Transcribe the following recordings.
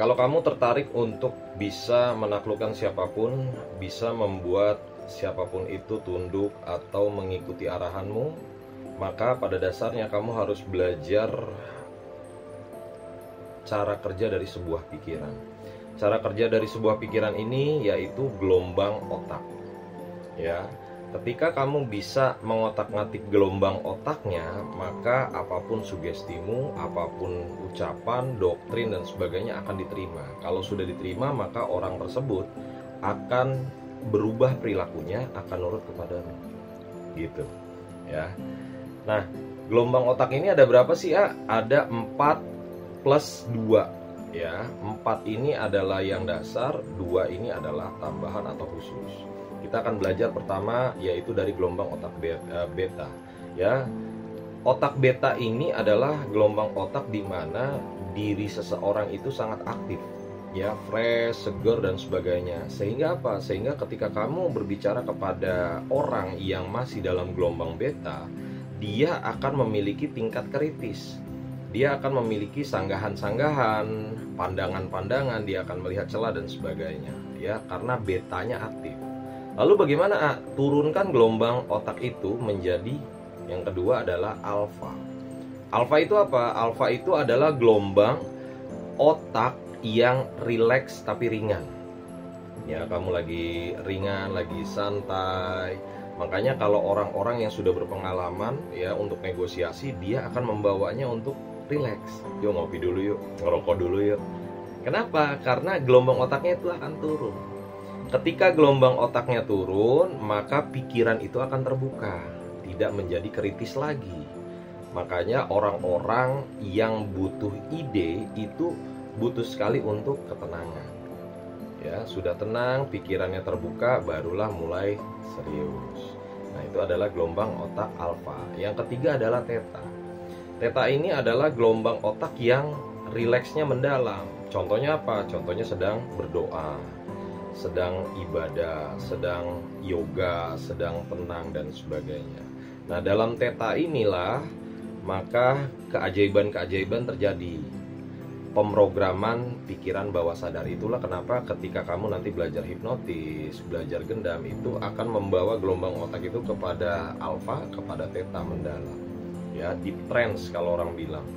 Kalau kamu tertarik untuk bisa menaklukkan siapapun, bisa membuat siapapun itu tunduk atau mengikuti arahanmu, maka pada dasarnya kamu harus belajar cara kerja dari sebuah pikiran. Cara kerja dari sebuah pikiran ini yaitu gelombang otak. Ya, ketika kamu bisa mengotak-ngatik gelombang otaknya, maka apapun sugestimu, apapun ucapan, doktrin dan sebagainya akan diterima. Kalau sudah diterima, maka orang tersebut akan berubah perilakunya, akan nurut kepadamu. Gitu. Ya. Nah, gelombang otak ini ada berapa sih, A? Ada 4 plus 2. Ya, 4 ini adalah yang dasar, 2 ini adalah tambahan atau khusus. Kita akan belajar pertama yaitu dari gelombang otak beta. Ya, otak beta ini adalah gelombang otak di mana diri seseorang itu sangat aktif, ya, fresh, seger dan sebagainya. Sehingga apa? Sehingga ketika kamu berbicara kepada orang yang masih dalam gelombang beta, dia akan memiliki tingkat kritis. Dia akan memiliki sanggahan-sanggahan, pandangan-pandangan, dia akan melihat celah dan sebagainya, ya, karena betanya aktif. Lalu bagaimana, turunkan gelombang otak itu menjadi yang kedua adalah alfa. Alfa itu apa? Alfa itu adalah gelombang otak yang rileks tapi ringan. Ya, kamu lagi ringan, lagi santai. Makanya kalau orang-orang yang sudah berpengalaman ya untuk negosiasi, dia akan membawanya untuk rileks. Yuk ngopi dulu yuk, ngerokok dulu yuk. Kenapa? Karena gelombang otaknya itu akan turun. Ketika gelombang otaknya turun, maka pikiran itu akan terbuka, tidak menjadi kritis lagi. Makanya orang-orang yang butuh ide itu butuh sekali untuk ketenangan. Ya, sudah tenang, pikirannya terbuka, barulah mulai serius. Nah, itu adalah gelombang otak alfa. Yang ketiga adalah theta. Theta ini adalah gelombang otak yang rileksnya mendalam. Contohnya apa? Contohnya sedang berdoa, sedang ibadah, sedang yoga, sedang tenang dan sebagainya. Nah, dalam theta inilah maka keajaiban-keajaiban terjadi. Pemrograman pikiran bawah sadar. Itulah kenapa ketika kamu nanti belajar hipnotis, belajar gendam, itu akan membawa gelombang otak itu kepada alfa, kepada theta mendalam. Ya, deep trance kalau orang bilang.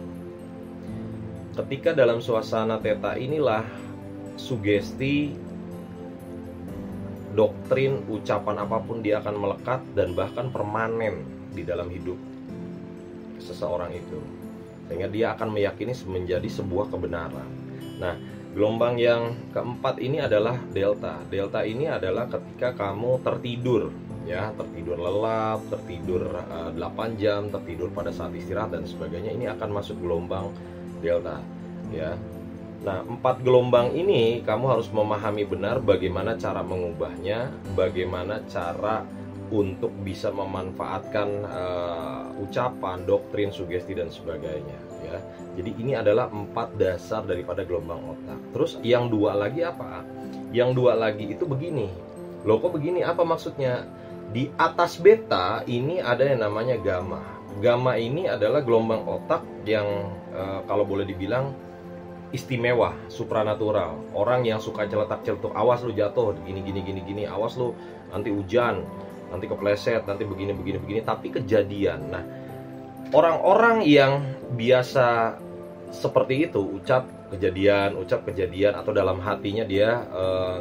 Ketika dalam suasana theta inilah sugesti, doktrin, ucapan apapun dia akan melekat dan bahkan permanen di dalam hidup seseorang itu, sehingga dia akan meyakini menjadi sebuah kebenaran. Nah, gelombang yang keempat ini adalah delta. Delta ini adalah ketika kamu tertidur, ya, tertidur lelap, tertidur 8 jam, tertidur pada saat istirahat dan sebagainya. Ini akan masuk gelombang delta, ya. Nah, 4 gelombang ini kamu harus memahami benar bagaimana cara mengubahnya, bagaimana cara untuk bisa memanfaatkan ucapan, doktrin, sugesti dan sebagainya, ya. Jadi ini adalah 4 dasar daripada gelombang otak. Terus yang 2 lagi apa? Yang 2 lagi itu begini. Loh, kok begini? Apa maksudnya? Di atas beta ini ada yang namanya gamma. Gamma ini adalah gelombang otak yang kalau boleh dibilang istimewa, supranatural. Orang yang suka celetak-celetuk, awas lu jatuh, gini, awas lu nanti hujan, nanti kepleset, nanti begini, tapi kejadian. Nah, orang-orang yang biasa seperti itu, ucap kejadian, atau dalam hatinya dia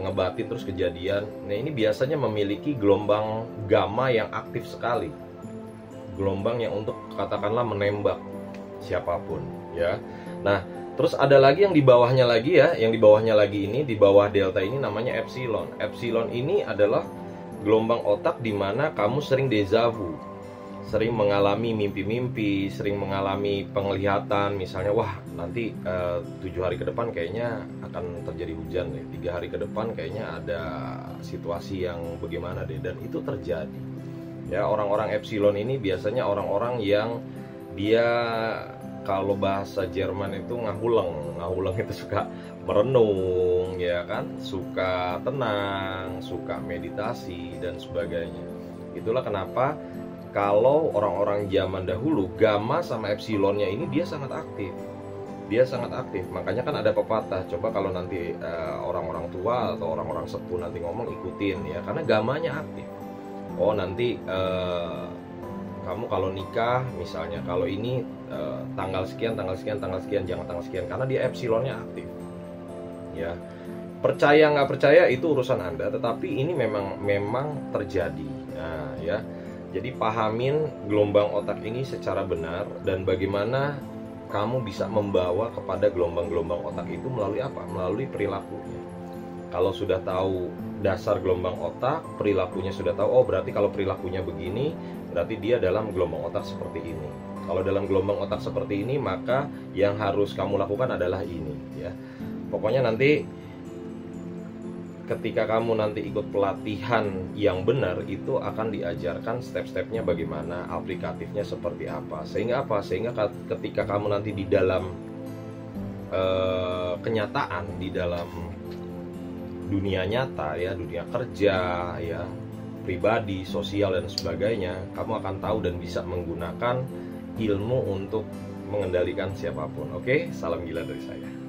ngebatin terus kejadian. Nah, ini biasanya memiliki gelombang gamma yang aktif sekali. Gelombang yang untuk katakanlah menembak siapapun, ya. Nah, terus ada lagi yang di bawahnya lagi, ya. Yang di bawahnya lagi ini, di bawah delta ini namanya epsilon. Epsilon ini adalah gelombang otak di mana kamu sering deja vu, sering mengalami mimpi-mimpi, sering mengalami penglihatan. Misalnya, wah nanti 7 hari ke depan kayaknya akan terjadi hujan deh, 3 hari ke depan kayaknya ada situasi yang bagaimana deh. Dan itu terjadi, ya. Orang-orang epsilon ini biasanya orang-orang yang dia, kalau bahasa Jerman itu ngahuleng itu suka merenung, ya kan, suka tenang, suka meditasi dan sebagainya. Itulah kenapa kalau orang-orang zaman dahulu gamma sama epsilonnya ini dia sangat aktif. dia sangat aktif. Makanya kan ada pepatah, coba kalau nanti orang-orang tua atau orang-orang sepuh nanti ngomong, ikutin ya, karena gamanya aktif. Oh nanti kamu kalau nikah misalnya, kalau ini tanggal sekian, tanggal sekian, tanggal sekian, jangan tanggal sekian, karena dia epsilonnya aktif ya. Percaya nggak percaya itu urusan Anda, tetapi ini memang terjadi. Nah ya, jadi pahamin gelombang otak ini secara benar, dan bagaimana kamu bisa membawa kepada gelombang-gelombang otak itu melalui apa? Melalui perilakunya. Kalau sudah tahu dasar gelombang otak, perilakunya sudah tahu, oh berarti kalau perilakunya begini, berarti dia dalam gelombang otak seperti ini. Kalau dalam gelombang otak seperti ini, maka yang harus kamu lakukan adalah ini ya. Pokoknya nanti ketika kamu nanti ikut pelatihan yang benar, itu akan diajarkan step-stepnya bagaimana, aplikatifnya seperti apa. Sehingga apa? Sehingga ketika kamu nanti di dalam kenyataan, di dalam dunia nyata ya, dunia kerja ya, pribadi, sosial dan sebagainya, kamu akan tahu dan bisa menggunakan ilmu untuk mengendalikan siapapun. Oke, salam gila dari saya.